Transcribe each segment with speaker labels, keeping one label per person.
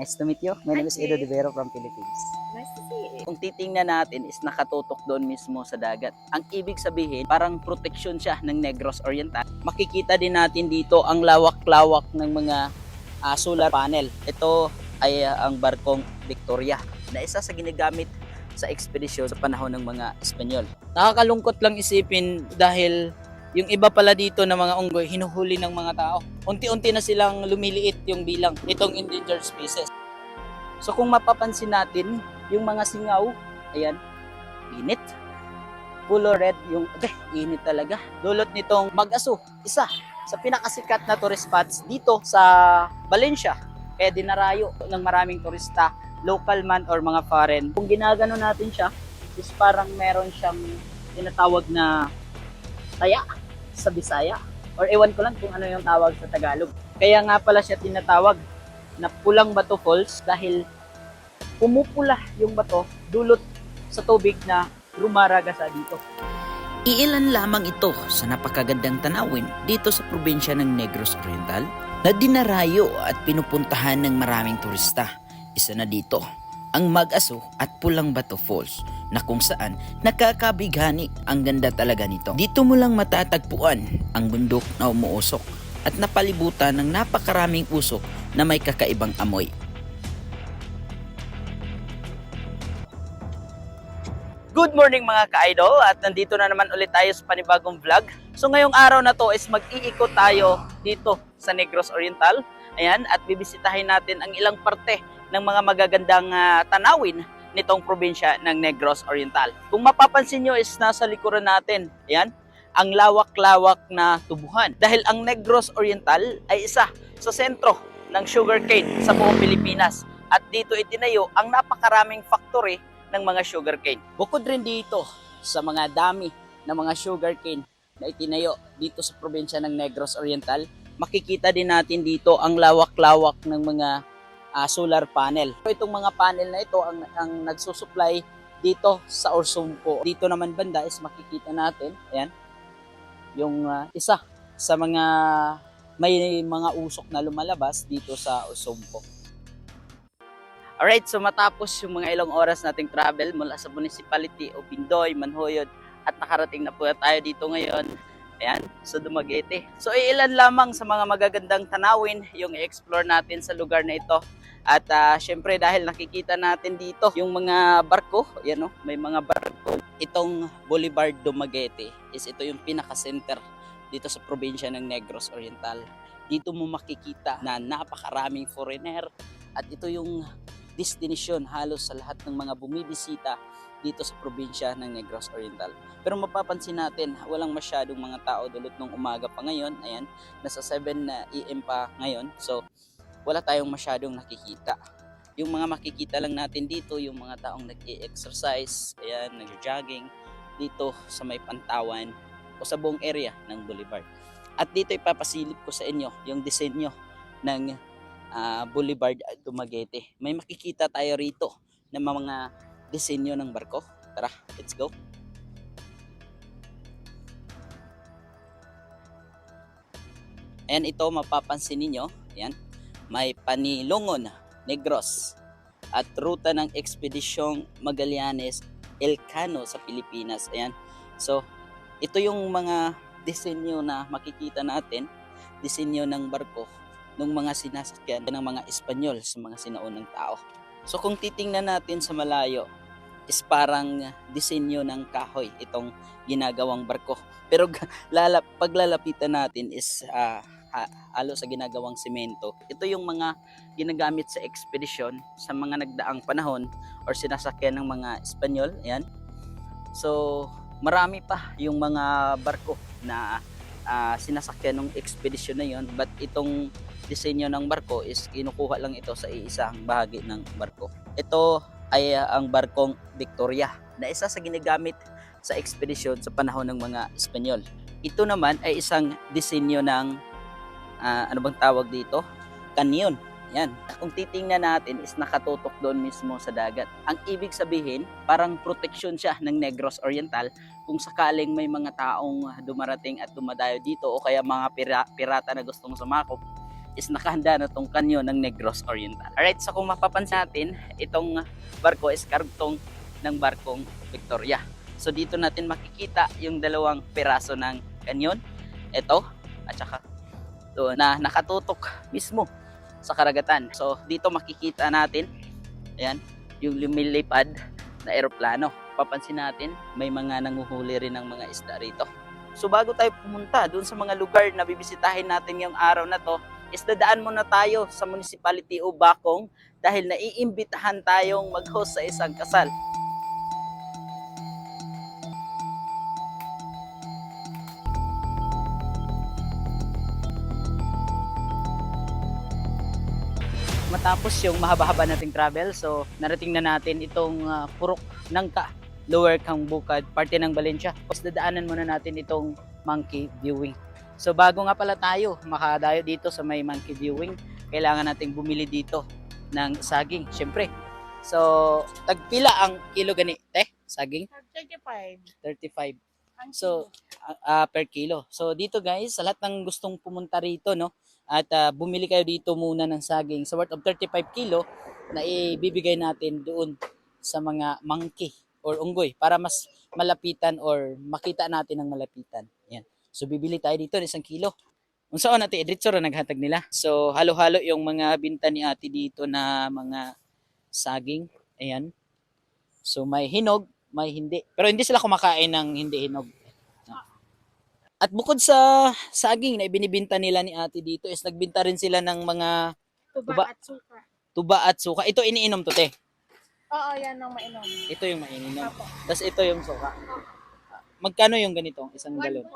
Speaker 1: Nice to meet you. My name is Edo Devero from Philippines.
Speaker 2: Nice to see you.
Speaker 1: Kung titingnan natin is nakatutok doon mismo sa dagat. Ang ibig sabihin, parang protection siya ng Negros Oriental. Makikita din natin dito ang lawak-lawak ng mga solar panel. Ito ay ang barkong Victoria na isa sa ginagamit sa ekspedisyon sa panahon ng mga Espanyol. Nakakalungkot lang isipin dahil yung iba pala dito na mga unggoy, hinuhuli ng mga tao. Unti-unti na silang lumiliit yung bilang itong endangered species. So kung mapapansin natin, yung mga singaw, ayan, init. Color red, yung, init talaga. Dulot nitong Mag-Aso, isa sa pinakasikat na tourist spots dito sa Valencia. Kaya dinarayo ng maraming turista, local man or mga foreign. Kung ginagano natin siya, is parang meron siyang tinatawag na taya sa Bisaya. Or ewan ko lang kung ano yung tawag sa Tagalog. Kaya nga pala siya tinatawag na Pulang Bato Falls dahil pumupula yung bato dulot sa tubig na rumaragasa dito.
Speaker 3: Iilan lamang ito sa napakagandang tanawin dito sa probinsya ng Negros Oriental na dinarayo at pinupuntahan ng maraming turista. Isa na dito ang Mag-Aso at Pulang Bato Falls na kung saan nakakabighani ang ganda talaga nito. Dito mo lang matatagpuan ang bundok na umuusok at napalibutan ng napakaraming usok na may kakaibang amoy.
Speaker 1: Good morning mga ka-idol at nandito na naman ulit tayo sa panibagong vlog. So ngayong araw na to is mag-iikot tayo dito sa Negros Oriental. Ayan, at bibisitahin natin ang ilang parte ng mga magagandang tanawin nitong probinsya ng Negros Oriental. Kung mapapansin nyo is nasa likuran natin, ayan, ang lawak-lawak na tubuhan. Dahil ang Negros Oriental ay isa sa sentro ng sugarcane sa buong Pilipinas. At dito itinayo ang napakaraming factory ng mga sugarcane. Bukod rin dito sa mga dami ng mga sugarcane na itinayo dito sa probinsya ng Negros Oriental, makikita din natin dito ang lawak-lawak ng mga solar panel. Itong mga panel na ito ang nagsusupply dito sa Orsumpo. Dito naman banda is makikita natin, ayan, yung isa sa mga may mga usok na lumalabas dito sa Orsumpo. Alright, so matapos yung mga ilang oras nating travel mula sa municipality o Pindoy, Manhoyod at nakarating na po tayo dito ngayon. Ayan, sa Dumaguete. So ilan lamang sa mga magagandang tanawin yung i-explore natin sa lugar na ito. At syempre dahil nakikita natin dito yung mga barko, yan o, may mga barko. Itong Boulevard Dumaguete is ito yung pinaka-center dito sa probinsya ng Negros Oriental. Dito mo makikita na napakaraming foreigner at ito yung destination halos sa lahat ng mga bumibisita dito sa probinsya ng Negros Oriental. Pero mapapansin natin, walang masyadong mga tao dulot ng umaga pa ngayon. Ayan, nasa 7 AM pa ngayon. So, wala tayong masyadong nakikita. Yung mga makikita lang natin dito, yung mga taong nag-i-exercise, ayan, nag-jogging dito sa may Pantawan o sa buong area ng Boulevard. At dito ipapasilip ko sa inyo yung disenyo ng Boulevard Dumaguete. May makikita tayo rito ng mga disenyo ng barko. Tara, let's go. Ayan, ito mapapansin ninyo. Ayan, may Panilongon, Negros at ruta ng ekspedisyong Magallanes, Elcano sa Pilipinas. Ayan, so ito yung mga disenyo na makikita natin, disenyo ng barko ng mga sinasakyan ng mga Espanyol sa mga sinaunang tao. So kung titingnan natin sa malayo, is parang disenyo ng kahoy itong ginagawang barko. Pero paglalapitan natin is halo sa ginagawang semento. Ito yung mga ginagamit sa ekspedisyon sa mga nagdaang panahon or sinasakyan ng mga Espanyol. Ayan. So marami pa yung mga barko na sinasakyan ng ekspedisyon na yon, but itong disenyo ng barko is kinukuha lang ito sa iisang bahagi ng barko. Ito ay ang barkong Victoria na isa sa ginagamit sa ekspedisyon sa panahon ng mga Espanyol. Ito naman ay isang disenyo ng ano bang tawag dito? Canyon. Yan. Kung titingnan natin is nakatutok doon mismo sa dagat. Ang ibig sabihin, parang protection siya ng Negros Oriental kung sakaling may mga taong dumarating at dumadayo dito o kaya mga pirata na gustong sumakop, is nakahanda na tong kanyo ng Negros Oriental. Alright, so kung mapapansin natin, itong barko is karugtong ng barkong Victoria. So dito natin makikita yung dalawang piraso ng kanyon. Ito, at saka doon na nakatutok mismo sa karagatan. So dito makikita natin, ayan, yung lumilipad na eroplano. Papansin natin, may mga nanguhuli rin ng mga isda rito. So bago tayo pumunta doon sa mga lugar na bibisitahin natin yung araw na to, is dadaan muna tayo sa Municipality o Bacong dahil naiimbitahan tayong mag-host sa isang kasal. Matapos yung mahaba-haba nating travel, so narating na natin itong Purok Nangka, Lower Kangbukad, parte ng Valencia. Tapos dadaanan muna natin itong monkey viewing. So bago nga pala tayo makadayo dito sa may monkey viewing, kailangan nating bumili dito ng saging, syempre. So tagpila ang kilo gani, saging?
Speaker 2: 35.
Speaker 1: 35.
Speaker 2: Ang
Speaker 1: So per kilo. So dito guys, sa lahat ng gustong pumunta rito, no, at bumili kayo dito muna ng saging sa worth of 35 kilo na ibibigay natin doon sa mga monkey or unggoy para mas malapitan or makita natin ng malapitan. Yan. So bibili tayo dito ng 1 kilo. Kung saan natin diretso ra naghatag nila. So halo-halo yung mga binta ni ate dito na mga saging. Ayan. So may hinog, may hindi. Pero hindi sila kumakain ng hindi hinog. At bukod sa saging na ibinibinta nila ni ate dito is nagbinta rin sila ng mga
Speaker 2: Tuba
Speaker 1: Tuba.
Speaker 2: at suka.
Speaker 1: tuba at suka. Ito iniinom to, te.
Speaker 2: Oo, yan ang mainom.
Speaker 1: Ito yung maininom.
Speaker 2: Apo.
Speaker 1: Tapos ito yung suka. Magkano yung ganito? Isang galon?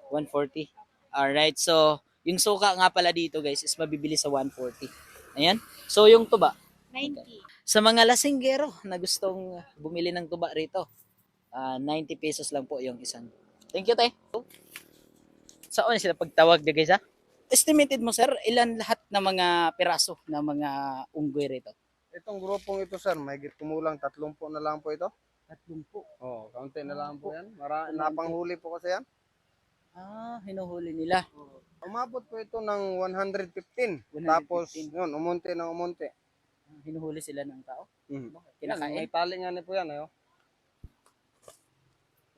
Speaker 2: 140.
Speaker 1: 140. Alright, so yung suka nga pala dito guys is mabibili sa 140. Ayan. So yung tuba,
Speaker 2: 90.
Speaker 1: sa mga lasinggero na gustong bumili ng tuba rito, 90 pesos lang po yung isang. Thank you, te. Saan sila pagtawag na guys, ha? Estimated mo, sir, ilan lahat na mga piraso na mga unggoy rito?
Speaker 4: Itong grupong ito, sir, may kumulang 30 na lang po ito.
Speaker 1: 30 po.
Speaker 4: Oo, kaunti na lang po yan.
Speaker 1: Napanghuli
Speaker 4: Napanghuli po kasi yan.
Speaker 1: Hinuhuli nila.
Speaker 4: Umabot po ito ng 115.
Speaker 1: 115.
Speaker 4: Tapos, yun, umunti ng umunti.
Speaker 1: Hinuhuli sila ng tao?
Speaker 4: Mhm.
Speaker 1: Kinakain?
Speaker 4: May tali nga po yan, ayo.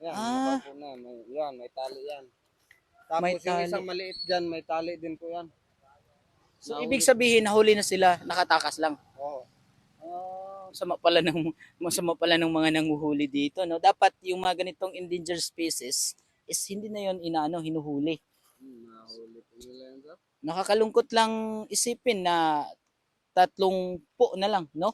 Speaker 4: Yan, po na. May tali yan. Tapos
Speaker 1: May
Speaker 4: yung
Speaker 1: tali.
Speaker 4: isang maliit dyan, may tali din po yan.
Speaker 1: So, ibig sabihin, nahuli na sila, nakatakas lang.
Speaker 4: Oo.
Speaker 1: Masama pala ng mga nanguhuli dito, no? Dapat yung mga ganitong endangered species is hindi na yon hinuhuli.
Speaker 4: Nahuli po nila yan, sir.
Speaker 1: Nakakalungkot lang isipin na 30 na lang, no?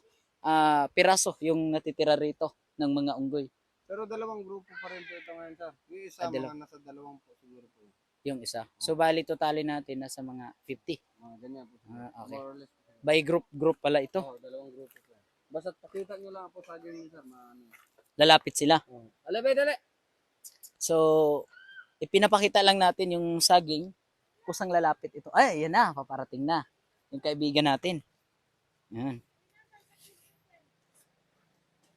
Speaker 1: Piraso yung natitira rito ng mga unggoy.
Speaker 4: Pero dalawang grupo pa rin po ito ngayon, sir. Yung isa, mga nasa 2 po siguro po.
Speaker 1: Yung isa. So, bali totally natin nasa mga 50.
Speaker 4: Ganyan po.
Speaker 1: Okay.
Speaker 4: More or less.
Speaker 1: By group pala ito.
Speaker 4: Oo, dalawang grupo po. Basta pakita nyo lang po sa akin, sir, maano.
Speaker 1: Lalapit sila.
Speaker 4: Alabay, dali!
Speaker 1: So, ipinapakita lang natin yung saging. Kusang lalapit ito. Ay, yan na. Paparating na. Yung kaibigan natin. Yan.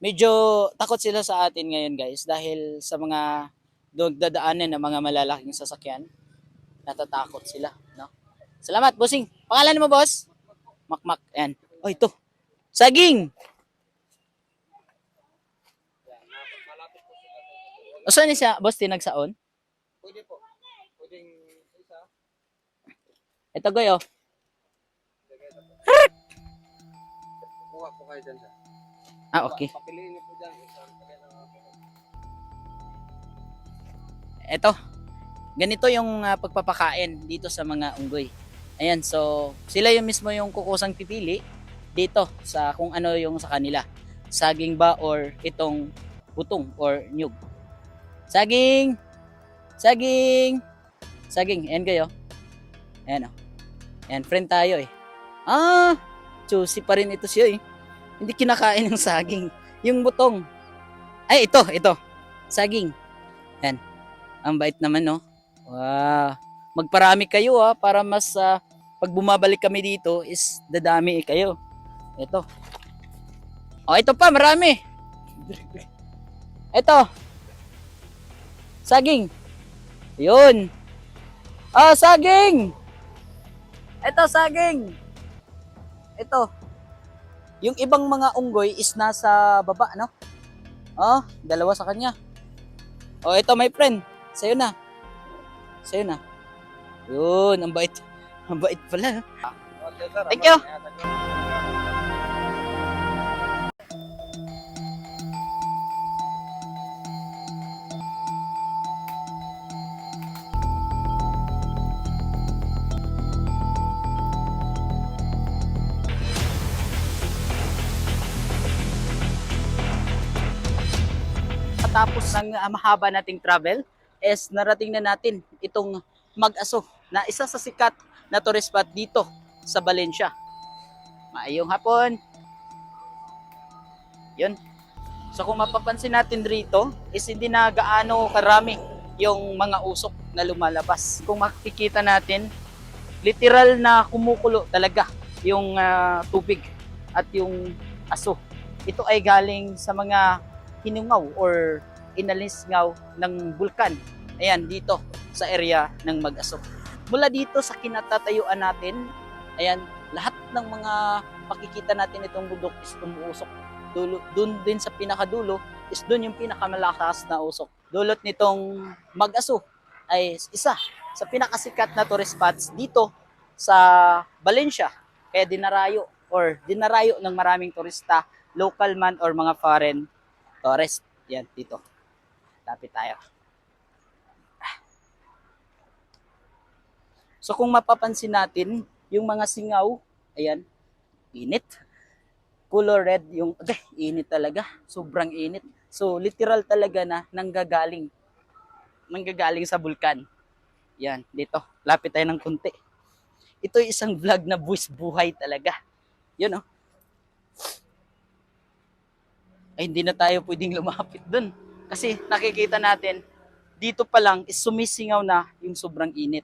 Speaker 1: Medyo takot sila sa atin ngayon, guys. Dahil sa mga dadaanan ng mga malalaking sasakyan, natatakot sila. No? Salamat, bossing. Pangalan mo, boss? Makmak. Yan. Oh, ito. Saging! O, saan niya, boss, tinagsaon?
Speaker 4: Pwede po. Pwedeng isa.
Speaker 1: Ito, goy, oh.
Speaker 4: Kuha po kayo dyan, sir.
Speaker 1: Okay.
Speaker 4: Papiliin niyo po dyan. Isa.
Speaker 1: Ito. Ganito yung pagpapakain dito sa mga unggoy. Ayan, so sila yung mismo yung kukusang pipili dito sa kung ano yung sa kanila. Saging ba or itong butong or nyug. Saging! Saging! Saging, ayan kayo. Ayan o. Ayan, friend tayo eh. Juicy pa rin ito siya eh. Hindi kinakain ng saging. Yung butong. Ay, ito. Saging. Ayan. Ang bait naman, no? Wow. Magparami kayo para mas pag bumabalik kami dito is dadami kayo. Ito. Oh, ito pa, marami. Ito. Saging. Yun. Saging. Ito, saging. Ito. Yung ibang mga unggoy is nasa baba, no? Oh, dalawa sa kanya. Oh, ito, my friend. Sa'yo na. Sa'yo na. Yun, ang bait. Ang bait pala.
Speaker 4: Okay, sir.
Speaker 1: Thank you. Katapos ng mahaba nating travel, is narating na natin itong Mag-Aso na isa sa sikat na tourist spot dito sa Valencia. Maayong hapon. Yun. So kung mapapansin natin rito, is hindi na gaano karami yung mga usok na lumalabas. Kung makikita natin, literal na kumukulo talaga yung tubig at yung aso. Ito ay galing sa mga hinungaw or inalisngaw ng bulkan. Ayan, dito sa area ng Mag-Aso. Mula dito sa kinatatayuan natin, ayan, lahat ng mga makikita natin itong bundok is umuusok. Doon din sa pinakadulo is doon yung pinakamalakas na usok. Dulot nitong Mag-Aso ay isa sa pinakasikat na tourist spots dito sa Valencia. Kaya dinarayo ng maraming turista, local man or mga foreign tourist. Yan, dito. Lapit tayo. So kung mapapansin natin, yung mga singaw, ayan, init. Color red yung, init talaga. Sobrang init. So literal talaga na nanggagaling sa bulkan. Yan, dito. Lapit tayo ng kunti. Ito ay isang vlog na buwis buhay talaga. Yun, oh. Ay, hindi na tayo pwedeng lumapit dun. Kasi nakikita natin, dito pa lang is sumisingaw na yung sobrang init.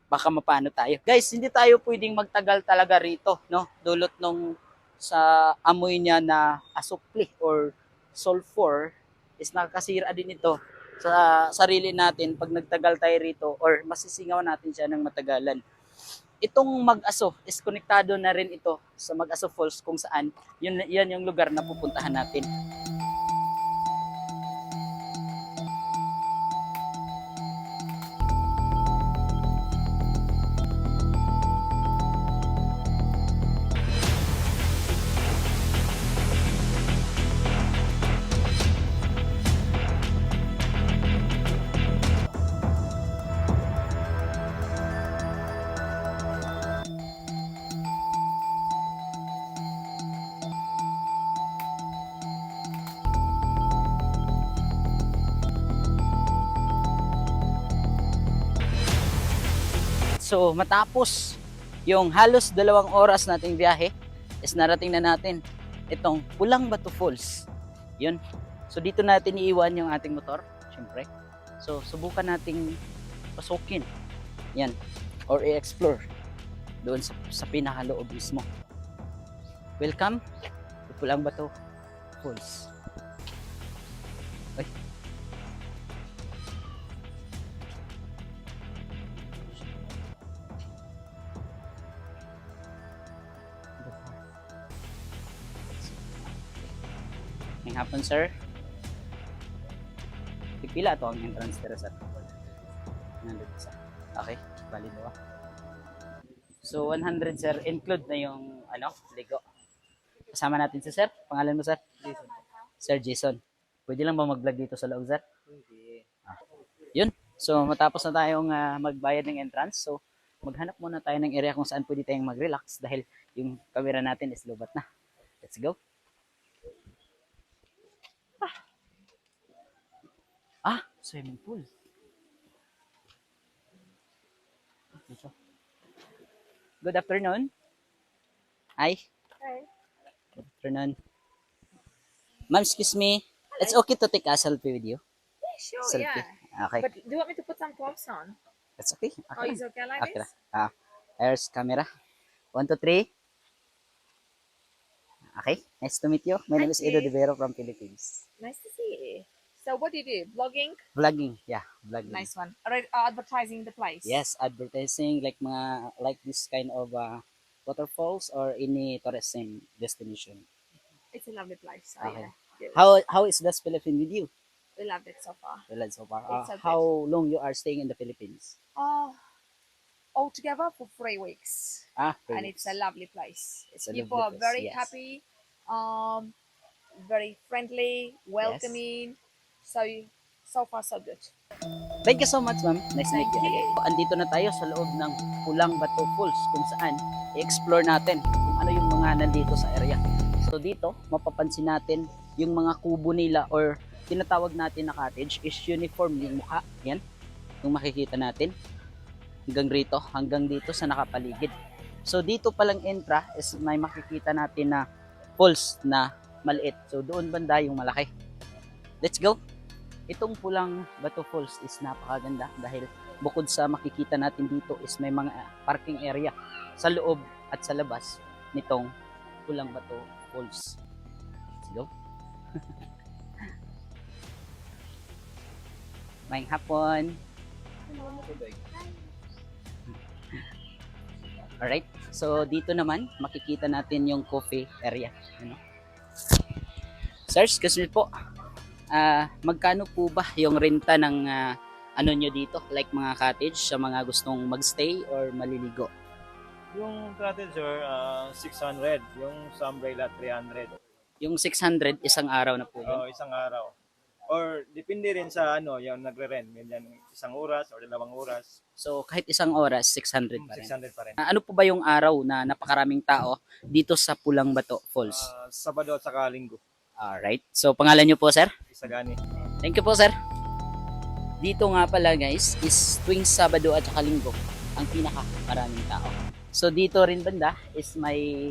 Speaker 1: Baka mapano tayo. Guys, hindi tayo pwedeng magtagal talaga rito, no? Dulot nung sa amoy niya na asupli or sulfur is nakakasira din ito sa sarili natin pag nagtagal tayo rito or masisingaw natin siya ng matagalan. Itong Mag-Aso is konektado na rin ito sa Mag-Aso Falls kung saan yan yung lugar na pupuntahan natin. So matapos yung halos 2 oras nating biyahe, is narating na natin itong Pulang Batu Falls. Yun. So dito natin iiwan yung ating motor, syempre. So subukan nating pasukin. Yan. Or i-explore doon sa pinakaloob mismo. Welcome to Pulang Batu Falls. Ay. Ngayong hapon, sir. Pila ito ang entrance dito, sir. 100 isa. Okay, valid ba? So 100, sir, include na yung ligo. Kasama natin si sir. Pangalan mo, sir?
Speaker 4: Jason.
Speaker 1: Sir Jason. Pwede lang ba mag-vlog dito sa loob, sir?
Speaker 4: Hindi.
Speaker 1: Yun. So matapos na tayong magbayad ng entrance, so maghanap muna tayo ng area kung saan pwede tayong mag-relax dahil yung camera natin is lubat na. Let's go. Swimming pool. Dito. Good afternoon. Hi.
Speaker 2: Okay.
Speaker 1: Good afternoon. Ma'am, excuse me. It's okay to take a selfie with you?
Speaker 2: Sure,
Speaker 1: Selfie.
Speaker 2: yeah.
Speaker 1: Okay.
Speaker 2: But do you want me to put some gloves on?
Speaker 1: That's okay.
Speaker 2: Oh,
Speaker 1: Okay.
Speaker 2: is it okay like
Speaker 1: Okay.
Speaker 2: this?
Speaker 1: Here's camera. 1, 2, 3. Okay. Nice to meet you. My name is
Speaker 2: Thank
Speaker 1: Edo
Speaker 2: you.
Speaker 1: De Vero from Philippines.
Speaker 2: Nice to see you. So what do you do? Vlogging?
Speaker 1: Vlogging, yeah, vlogging.
Speaker 2: Nice one. Advertising the place.
Speaker 1: Yes, advertising like mga like this kind of waterfalls or any tourism destination.
Speaker 2: It's a lovely place. So
Speaker 1: Okay.
Speaker 2: yeah. Good.
Speaker 1: How is the Philippines with you?
Speaker 2: We loved it so far.
Speaker 1: Well, so far.
Speaker 2: It's so good.
Speaker 1: How long you are staying in the Philippines?
Speaker 2: Altogether for 3 weeks. And it's a lovely place.
Speaker 1: It's a
Speaker 2: People
Speaker 1: lovely
Speaker 2: are
Speaker 1: place,
Speaker 2: very
Speaker 1: yes.
Speaker 2: happy, very friendly, welcoming. So far so good.
Speaker 1: Thank you so much, ma'am. Nice to meet
Speaker 2: Thank
Speaker 1: you.
Speaker 2: you.
Speaker 1: Andito na tayo sa loob ng Pulang Bato Falls kung saan i-explore natin kung ano yung mga nandito sa area. So dito, mapapansin natin yung mga kubo nila or tinatawag natin na cottage is uniform yung mukha. Yan, yung makikita natin. Hanggang rito, hanggang dito sa nakapaligid. So dito palang entra is may makikita natin na falls na maliit. So doon banda yung malaki. Let's go! Itong Pulang Bato Falls is napakaganda dahil bukod sa makikita natin dito is may mga parking area sa loob at sa labas nitong Pulang Bato Falls. Let's go! May hapon! Alright, so dito naman makikita natin yung coffee area. Ano? Sir, excuse me po. Magkano po ba yung renta ng ano nyo dito? Like mga cottage sa mga gustong magstay or maliligo?
Speaker 5: Yung cottage sir, 600. Yung sa umbrella, 300.
Speaker 1: Yung 600 isang araw na po yun.
Speaker 5: Isang araw. Or depende rin sa yung nagre-rent. Ganyan, isang oras or 2 oras.
Speaker 1: So kahit isang oras, 600 pa rin.
Speaker 5: 600 pa rin.
Speaker 1: Ano po ba yung araw na napakaraming tao dito sa Pulang Bato Falls?
Speaker 5: Sabado at saka Linggo.
Speaker 1: Alright, so pangalan nyo po sir?
Speaker 5: Isagani.
Speaker 1: Thank you po sir. Dito nga pala guys is tuwing Sabado at saka Linggo ang pinakamaraming tao. So dito rin banda is may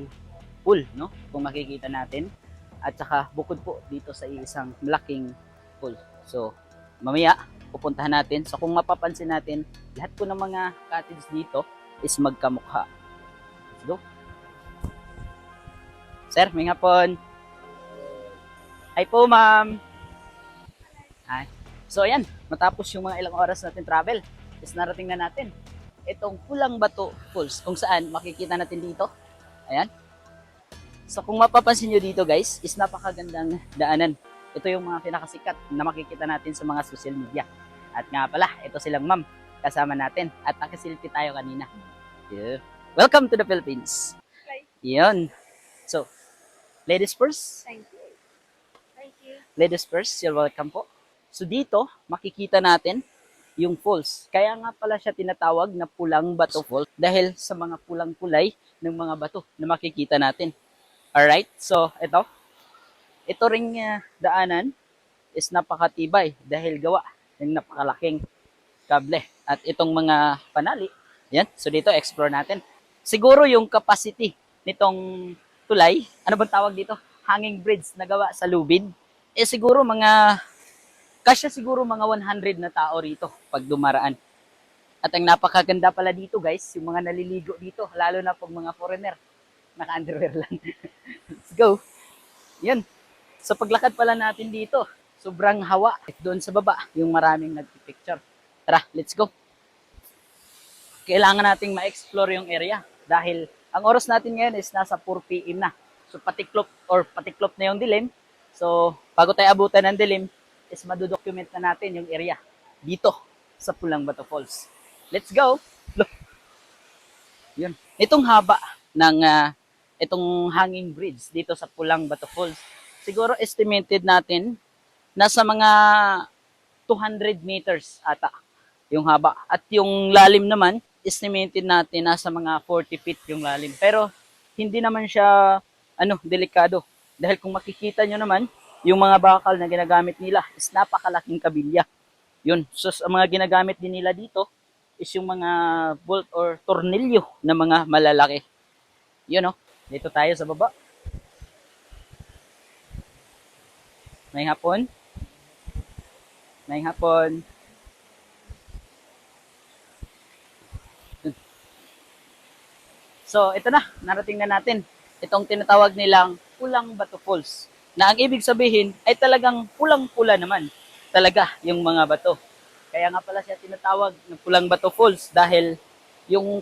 Speaker 1: pool, no? Kung makikita natin. At saka bukod po dito sa isang malaking pool. So mamaya pupuntahan natin. So kung mapapansin natin, lahat po ng mga cottage dito is magkamukha. Let's go. Sir, may hapon. Hi po, ma'am. Hi. So, ayan. Matapos yung mga ilang oras natin travel, is narating na natin itong Pulang Bato Falls, kung saan makikita natin dito. Ayan. So, kung mapapansin nyo dito, guys, is napakagandang daanan. Ito yung mga pinakasikat na makikita natin sa mga social media. At nga pala, ito silang ma'am kasama natin. At nakasilpi tayo kanina. Yeah. Welcome to the Philippines.
Speaker 2: Hi.
Speaker 1: Yun. So, ladies first.
Speaker 2: Thank you. Thank you.
Speaker 1: Ladies first, you're welcome po. So dito, makikita natin yung falls. Kaya nga pala siya tinatawag na Pulang Bato Falls dahil sa mga pulang-kulay ng mga bato na makikita natin. Alright, so ito ring daanan is napakatibay dahil gawa ng napakalaking kable. At itong mga panali, yan, so dito explore natin. Siguro yung capacity nitong tulay, ano bang tawag dito? Hanging bridge na gawa sa lubid. Siguro kasya siguro mga 100 na tao rito pag dumaraan. At ang napakaganda pala dito guys, yung mga naliligo dito, lalo na pag mga foreigner, naka-underwear lang. Let's go. Yan. So paglakad pala natin dito, sobrang hawa. Doon sa baba, yung maraming nagpipicture. Tara, let's go. Kailangan nating ma-explore yung area dahil ang oras natin ngayon is nasa 4 PM na. So patiklop na yung dilim. So bago tayo abutan ng dilim, is madodocument na natin yung area dito sa Pulang Bato Falls. Let's go! Look! Yun. Itong haba ng itong hanging bridge dito sa Pulang Bato Falls, siguro estimated natin nasa mga 200 meters ata yung haba. At yung lalim naman, estimated natin nasa mga 40 feet yung lalim. Pero hindi naman siya delikado. Dahil kung makikita nyo naman, yung mga bakal na ginagamit nila is napakalaking kabilya. Yun. So, ang mga ginagamit din nila dito is yung mga bolt or tornilyo na mga malalaki. Yun, no? Dito tayo sa baba. May hapon. May hapon. So, ito na. Narating na natin. Itong tinatawag nilang Pulang Bato Falls. Na ang ibig sabihin ay talagang pulang-pula naman. talaga yung mga bato. Kaya nga pala siya tinatawag na Pulang Bato Falls dahil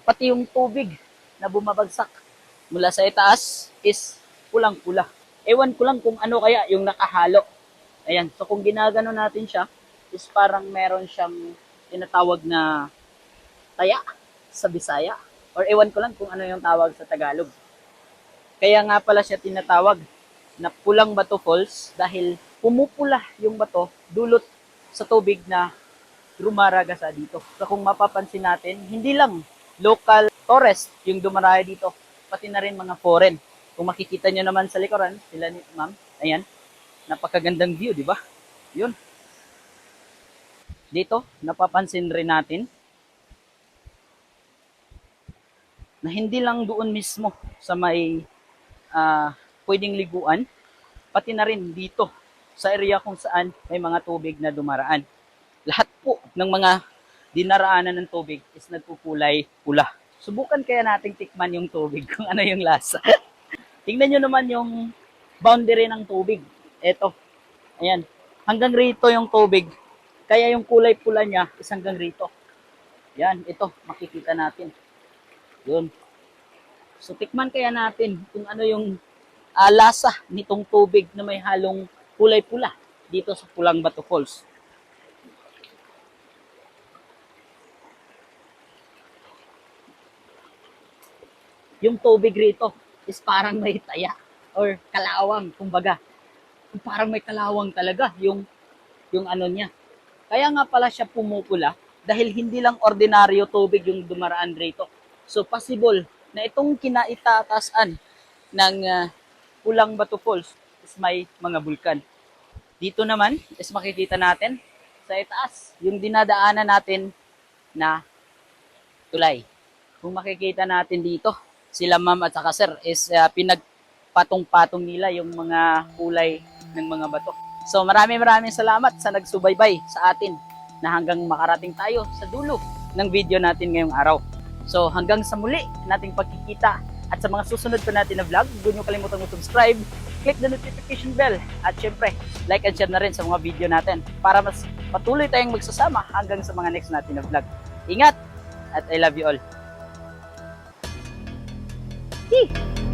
Speaker 1: pati yung tubig na bumabagsak mula sa itaas is pulang-pula. Ewan ko lang kung ano kaya yung nakahalo. Ayan, so kung ginagano natin siya, is parang meron siyang tinatawag na taya sa Bisaya. Or ewan ko lang kung ano yung tawag sa Tagalog. Kaya nga pala siya tinatawag na Pulang Bato Falls dahil pumupula yung bato dulot sa tubig na rumaragasa dito. So kung mapapansin natin, hindi lang local tourist yung dumaraya dito, pati na rin mga foreign. Kung makikita nyo naman sa likuran, sila ni ma'am, ayan, napakagandang view, di ba? Yun. Dito, napapansin rin natin na hindi lang doon mismo sa may pwedeng liguan, pati na rin dito sa area kung saan may mga tubig na dumaraan. Lahat po ng mga dinaraanan ng tubig is nagkukulay pula. Subukan kaya nating tikman yung tubig kung ano yung lasa. Tingnan nyo naman yung boundary ng tubig. Eto, ayan, hanggang rito yung tubig. Kaya yung kulay pula niya is hanggang rito. Yan, ito, makikita natin. Yun. So, tikman kaya natin kung ano yung lasa nitong tubig na may halong kulay pula dito sa Pulang Bato Falls. Yung tubig rito is parang may taya or kalawang, kumbaga. Parang may kalawang talaga yung ano niya. Kaya nga pala siya pumupula dahil hindi lang ordinaryo tubig yung dumaraan rito. So possible na itong kinaitatasan ng Pulang Bato Falls is may mga bulkan. Dito naman is makikita natin sa itaas yung dinadaanan natin na tulay. Kung makikita natin dito, sila ma'am at saka sir is pinagpatong-patong nila yung mga kulay ng mga bato. So maraming salamat sa nagsubaybay sa atin na hanggang makarating tayo sa dulo ng video natin ngayong araw. So hanggang sa muli nating pagkikita at sa mga susunod pa natin na vlog, huwag niyo kalimutan mag-subscribe, click the notification bell at syempre like and share na rin sa mga video natin para mas patuloy tayong magsasama hanggang sa mga next natin na vlog. Ingat at I love you all. Yee!